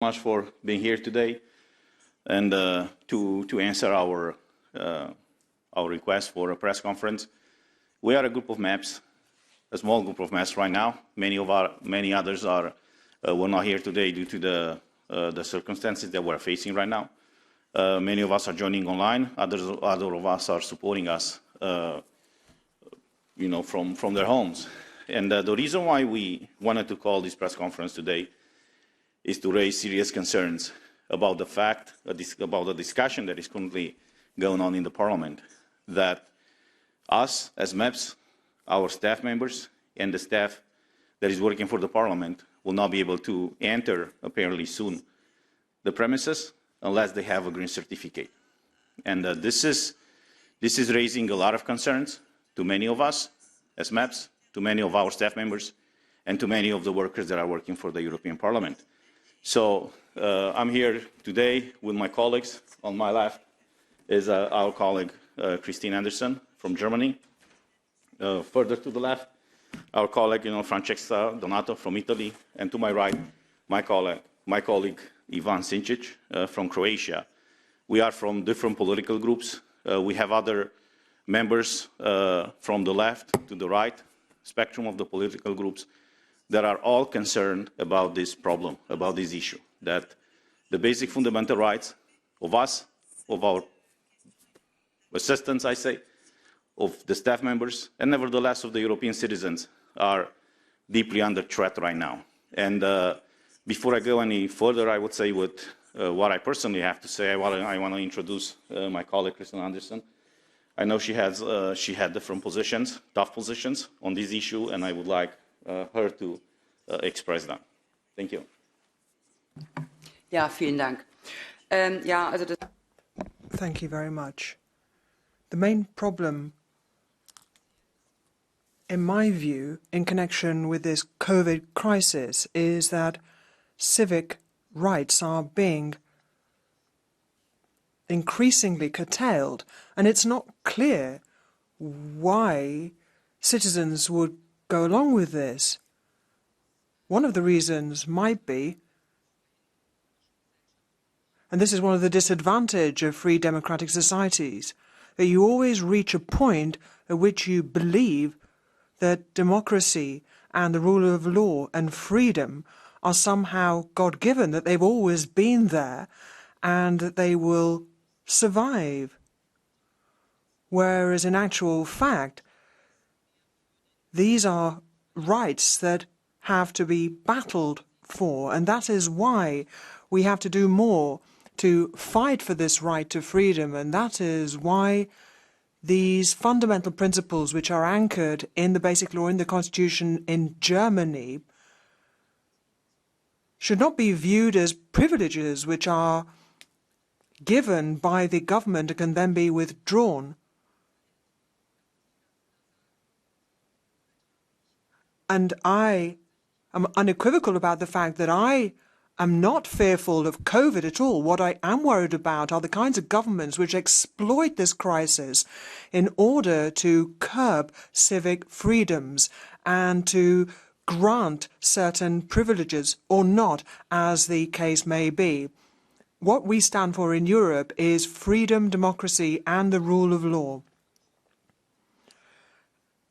much for being here today and to answer our request for a press conference. We are a group of MEPs, a small group of MEPs right now. Many others were not here today due to the circumstances that we're facing right now. Many of us are joining online. Other of us are supporting us, from their homes. And the reason why we wanted to call this press conference today is to raise serious concerns about the fact, about the discussion that is currently going on in the Parliament, that us as MEPs, our staff members, and the staff that is working for the Parliament will not be able to enter, apparently soon, the premises unless they have a green certificate. And this is raising a lot of concerns to many of us as MEPs, to many of our staff members, and to many of the workers that are working for the European Parliament. So I'm here today with my colleagues. On my left is our colleague Chrisitine Anderson from Germany. Further to the left, our colleague Francesca Donato from Italy, and to my right, my colleague Ivan Sinčić from Croatia. We are from different political groups. We have other members from the left to the right spectrum of the political groups that are all concerned about this problem, about this issue, that the basic fundamental rights of us, of our assistants, I say, of the staff members, and nevertheless of the European citizens are deeply under threat right now. And before I go any further, I would say what I personally have to say. I want to introduce my colleague, Christine Anderson. I know she had different positions, tough positions on this issue, and I would like her to express that. Thank you. Ja, vielen Dank. Thank you very much. The main problem, in my view, in connection with this COVID crisis is that civic rights are being increasingly curtailed, and it's not clear why citizens would go along with this. One of the reasons might be, and this is one of the disadvantages of free democratic societies, that you always reach a point at which you believe that democracy and the rule of law and freedom are somehow God-given, that they've always been there and that they will survive. Whereas in actual fact, these are rights that have to be battled for, and that is why we have to do more to fight for this right to freedom, and that is why these fundamental principles which are anchored in the Basic Law, in the Constitution in Germany, should not be viewed as privileges which are given by the government and can then be withdrawn. And I am unequivocal about the fact that I am not fearful of COVID at all. What I am worried about are the kinds of governments which exploit this crisis in order to curb civic freedoms and to grant certain privileges or not, as the case may be. What we stand for in Europe is freedom, democracy, and the rule of law.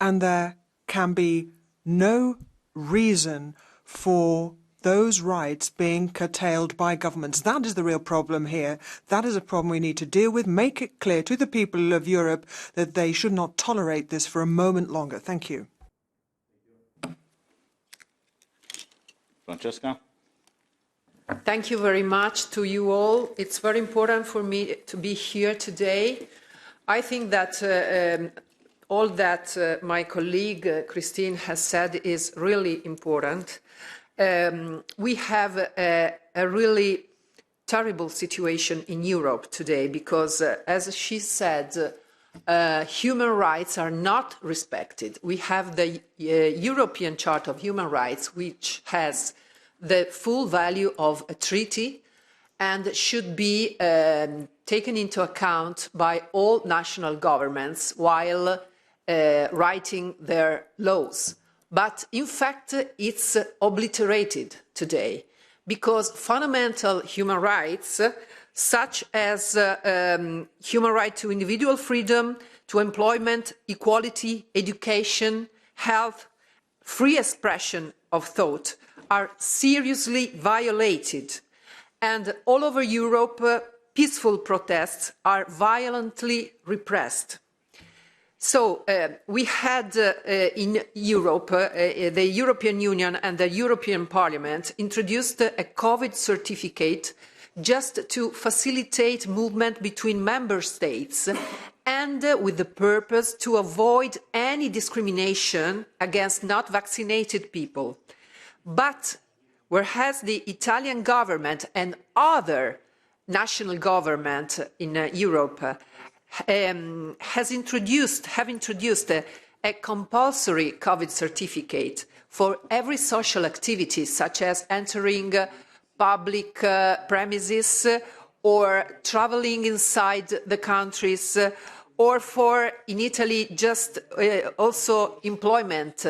And there can be no reason for those rights being curtailed by governments. That is the real problem here. That is a problem we need to deal with. Make it clear to the people of Europe that they should not tolerate this for a moment longer. Thank you. Francesca? Thank you very much to you all. It's very important for me to be here today. I think that all that my colleague Christine has said is really important. We have a really terrible situation in Europe today because, as she said, human rights are not respected. We have the European Charter of Human Rights, which has the full value of a treaty and should be taken into account by all national governments while writing their laws. But in fact, it's obliterated today because fundamental human rights, such as human right to individual freedom, to employment, equality, education, health, free expression of thought, are seriously violated. And all over Europe, peaceful protests are violently repressed. So we had in Europe, the European Union and the European Parliament introduced a COVID certificate just to facilitate movement between member states and with the purpose to avoid any discrimination against not vaccinated people. But whereas the Italian government and other national governments in Europe have introduced a compulsory COVID certificate for every social activity, such as entering public premises or traveling inside the countries, or for, in Italy, just also employment,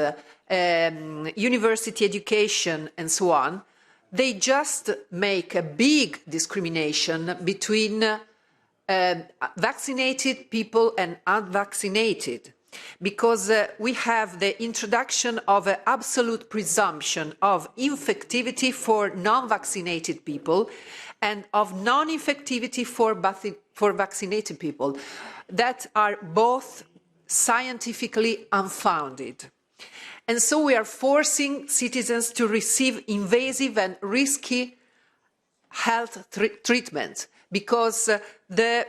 university education, and so on. They just make a big discrimination between vaccinated people and unvaccinated, because we have the introduction of an absolute presumption of infectivity for non-vaccinated people and of non-infectivity for vaccinated people that are both scientifically unfounded. And so we are forcing citizens to receive invasive and risky health treatment, because the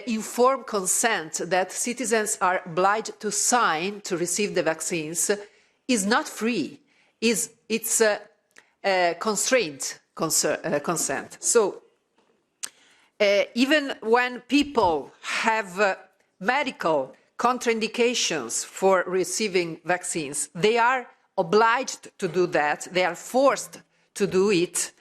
informed consent that citizens are obliged to sign to receive the vaccines is not free. It's a constrained consent. So even when people have medical contraindications for receiving vaccines, they are obliged to do that. They are forced to do it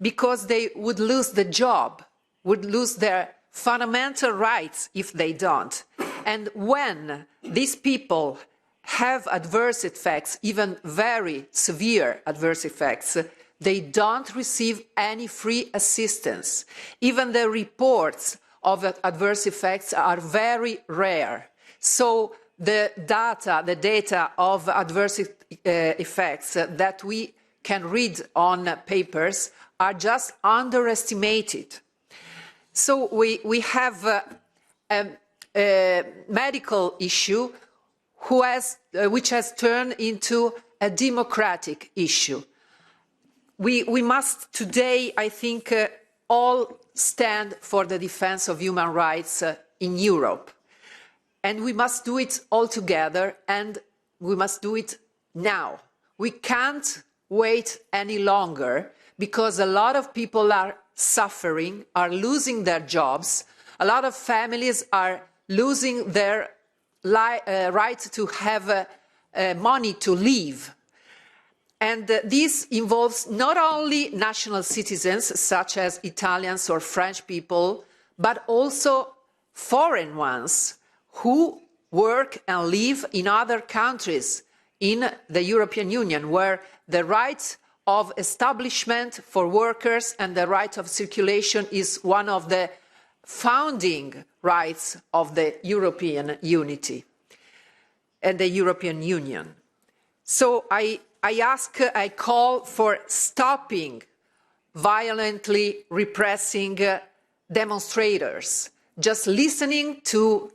because they would lose the job, would lose their fundamental rights if they don't. And when these people have adverse effects, even very severe adverse effects, they don't receive any free assistance. Even the reports of adverse effects are very rare. So the data of adverse effects that we can read on papers are just underestimated. So we have a medical issue which has turned into a democratic issue. We must today, I think, all stand for the defense of human rights in Europe. And we must do it all together, and we must do it now. We can't wait any longer, because a lot of people are suffering, are losing their jobs. A lot of families are losing their right to have money to live. And this involves not only national citizens, such as Italians or French people, but also foreign ones who work and live in other countries in the European Union, where the right of establishment for workers and the right of circulation is one of the founding rights of the European unity and the European Union. So I call for stopping violently repressing demonstrators, just listening to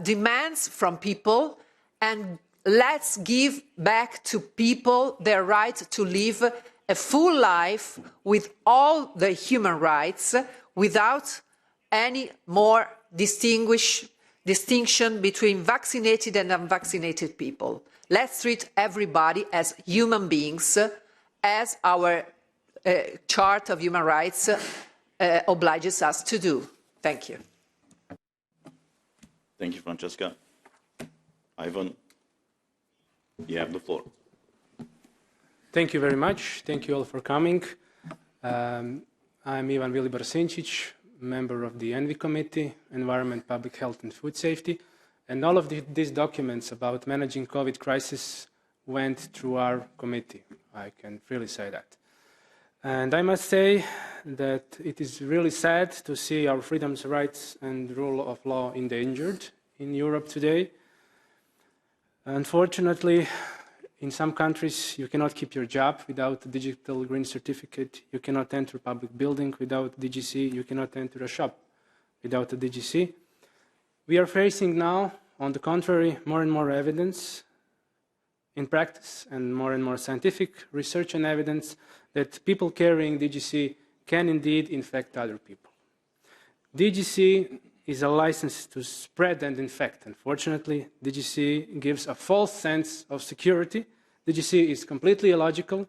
demands from people, and let's give back to people their right to live a full life with all the human rights, without any more distinction between vaccinated and unvaccinated people. Let's treat everybody as human beings, as our Chart of Human Rights obliges us to do. Thank you. Thank you, Francesca. Ivan, you have the floor. Thank you very much. Thank you all for coming. I'm Ivan Vilibor Sinčić, member of the ENVI Committee, Environment, Public Health and Food Safety. And all of these documents about managing COVID crisis went through our committee. I can freely say that. And I must say that it is really sad to see our freedoms, rights, and rule of law endangered in Europe today. Unfortunately, in some countries, you cannot keep your job without a digital green certificate. You cannot enter a public building without DGC. You cannot enter a shop without a DGC. We are facing now, on the contrary, more and more evidence in practice and more scientific research and evidence that people carrying DGC can indeed infect other people. DGC is a license to spread and infect. Unfortunately, DGC gives a false sense of security. DGC is completely illogical,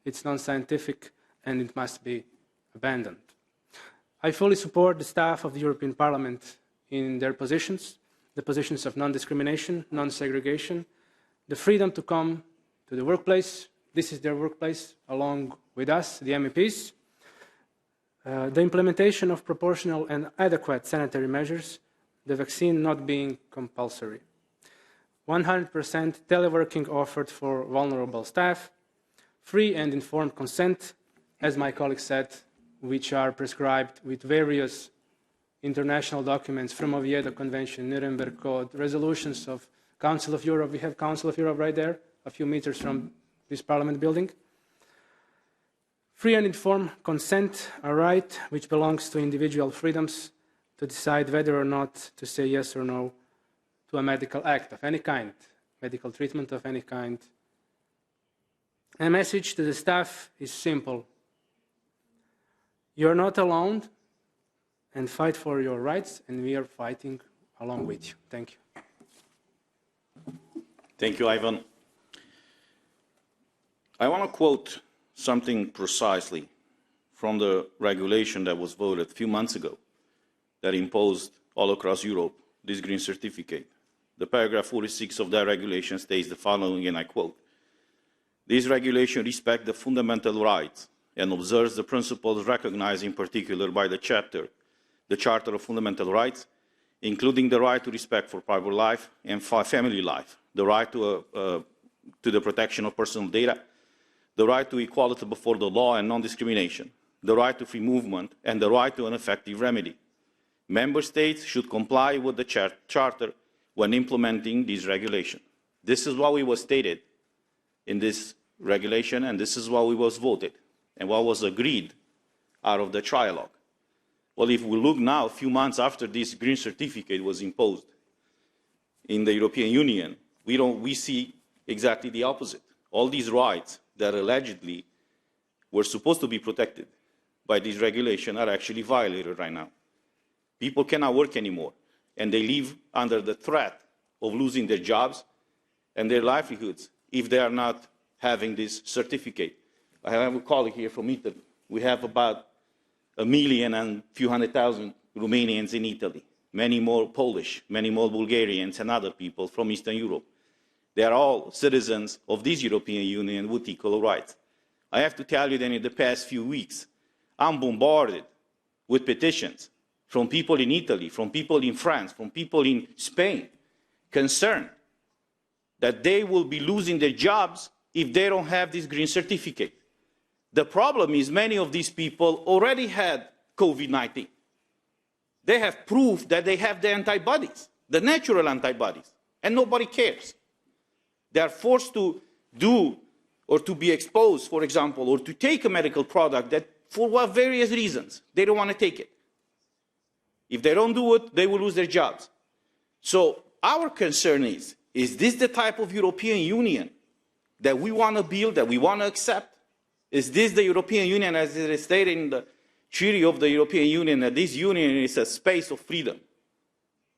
it's non-scientific, and it must be abandoned. I fully support the staff of the European Parliament in their positions, the positions of non-discrimination, non-segregation, the freedom to come to the workplace. This is their workplace, along with us, the MEPs. The implementation of proportional and adequate sanitary measures, the vaccine not being compulsory. 100% teleworking offered for vulnerable staff, free and informed consent, as my colleague said, which are prescribed with various international documents from Oviedo Convention, Nuremberg Code, resolutions of Council of Europe. We have Council of Europe right there, a few meters from this Parliament building. Free and informed consent, a right which belongs to individual freedoms to decide whether or not to say yes or no to a medical act of any kind, medical treatment of any kind. A message to the staff is simple. You're not alone, and fight for your rights, and we are fighting along with you. Thank you. Thank you, Ivan. I want to quote something precisely from the regulation that was voted a few months ago that imposed all across Europe this green certificate. The paragraph 46 of that regulation states the following, and I quote, "This regulation respects the fundamental rights and observes the principles recognized in particular by the Charter of Fundamental Rights, including the right to respect for private life and family life, the right to the protection of personal data, the right to equality before the law and non-discrimination, the right to free movement, and the right to an effective remedy. Member States should comply with the Charter when implementing this regulation." This is what was stated in this regulation, and this is what was voted, and what was agreed out of the trialogue. Well, if we look now, a few months after this green certificate was imposed in the European Union, we see exactly the opposite. All these rights that allegedly were supposed to be protected by this regulation are actually violated right now. People cannot work anymore, and they live under the threat of losing their jobs and their livelihoods if they are not having this certificate. I have a colleague here from Italy. We have about 1 million and a few 100,000 Romanians in Italy, many more Polish, many more Bulgarians and other people from Eastern Europe. They are all citizens of this European Union with equal rights. I have to tell you that in the past few weeks, I'm bombarded with petitions from people in Italy, from people in France, from people in Spain, concerned that they will be losing their jobs if they don't have this green certificate. The problem is many of these people already had COVID-19. They have proof that they have the antibodies, the natural antibodies, and nobody cares. They are forced to do or to be exposed, for example, or to take a medical product that, for various reasons, they don't want to take it. If they don't do it, they will lose their jobs. So our concern is this the type of European Union that we want to build, that we want to accept? Is this the European Union, as it is stated in the Treaty of the European Union, that this union is a space of freedom?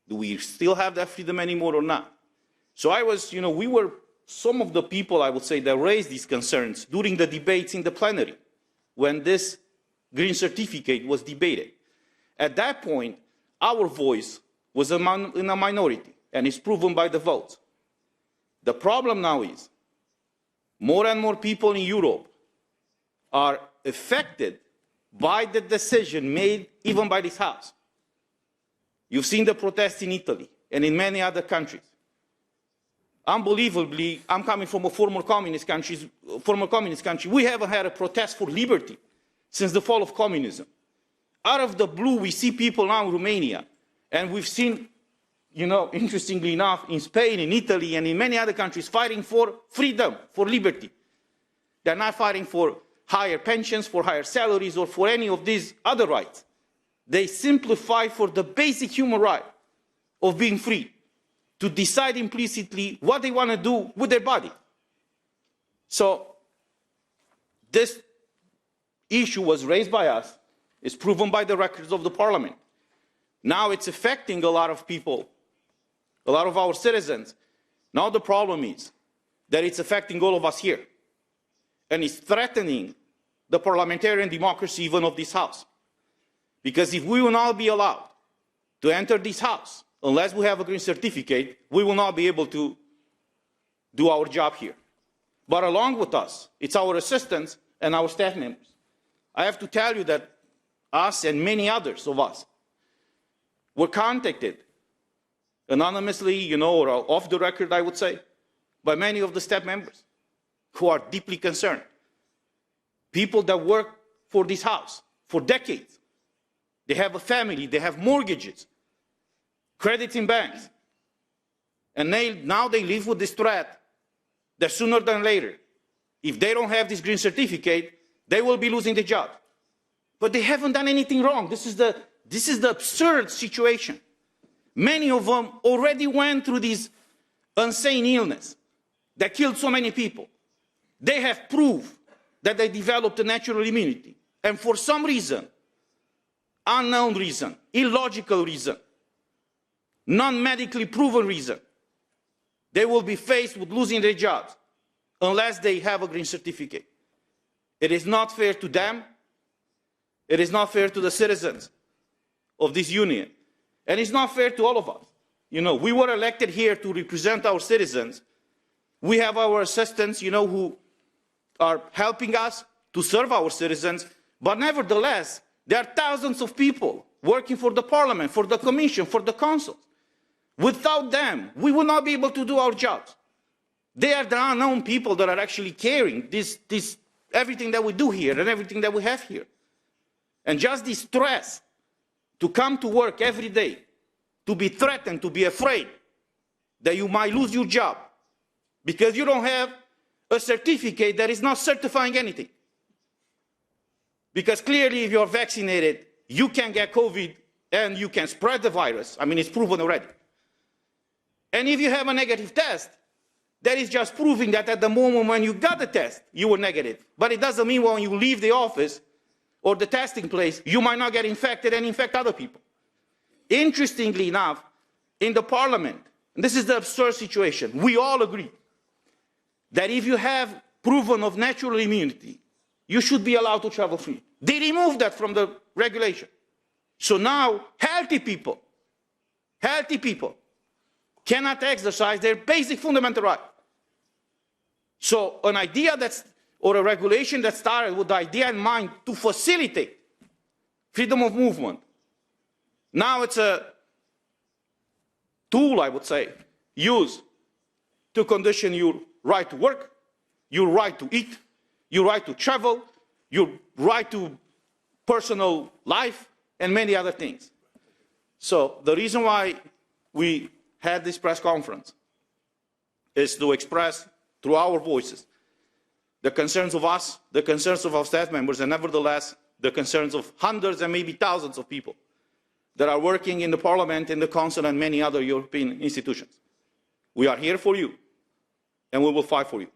Do we still have that freedom anymore or not? So we were some of the people, I would say, that raised these concerns during the debates in the plenary when this green certificate was debated. At that point, our voice was in a minority, and it's proven by the votes. The problem now is more and more people in Europe are affected by the decision made even by this House. You've seen the protests in Italy and in many other countries. Unbelievably, I'm coming from a former communist country. We haven't had a protest for liberty since the fall of communism. Out of the blue, we see people now in Romania, and we've seen, interestingly enough, in Spain, in Italy, and in many other countries, fighting for freedom, for liberty. They're not fighting for higher pensions, for higher salaries, or for any of these other rights. They simply fight for the basic human right of being free, to decide implicitly what they want to do with their body. So this issue was raised by us, is proven by the records of the parliament. Now it's affecting a lot of people, a lot of our citizens. Now the problem is that it's affecting all of us here. And it's threatening the parliamentarian democracy even of this House. Because if we will not be allowed to enter this House, unless we have a green certificate, we will not be able to do our job here. But along with us, it's our assistants and our staff members. I have to tell you that us and many others of us were contacted anonymously, or off the record, I would say, by many of the staff members who are deeply concerned. People that work for this House for decades. They have a family, they have mortgages, credits in banks. And now they live with this threat that sooner than later, if they don't have this green certificate, they will be losing their job. But they haven't done anything wrong. This is the absurd situation. Many of them already went through this insane illness that killed so many people. They have proof that they developed a natural immunity. And for some reason, unknown reason, illogical reason, non-medically proven reason, they will be faced with losing their jobs unless they have a green certificate. It is not fair to them. It is not fair to the citizens of this union. And it's not fair to all of us. We were elected here to represent our citizens. We have our assistants, who are helping us to serve our citizens. But nevertheless, there are thousands of people working for the parliament, for the commission, for the council. Without them, we will not be able to do our jobs. They are the unknown people that are actually carrying everything that we do here and everything that we have here. And just this stress to come to work every day, to be threatened, to be afraid that you might lose your job because you don't have a certificate that is not certifying anything. Because clearly if you're vaccinated, you can get COVID and you can spread the virus. I mean, it's proven already. And if you have a negative test, that is just proving that at the moment when you got the test, you were negative. But it doesn't mean when you leave the office or the testing place, you might not get infected and infect other people. Interestingly enough, in the parliament, and this is the absurd situation, we all agree that if you have proven of natural immunity, you should be allowed to travel free. They removed that from the regulation. So now, healthy people cannot exercise their basic fundamental right. So an idea or a regulation that started with the idea in mind to facilitate freedom of movement, now it's a tool, I would say, used to condition your right to work, your right to eat, your right to travel, your right to personal life, and many other things. So the reason why we had this press conference is to express through our voices the concerns of us, the concerns of our staff members, and nevertheless the concerns of hundreds and maybe thousands of people that are working in the Parliament, in the Council, and many other European institutions. We are here for you, and we will fight for you.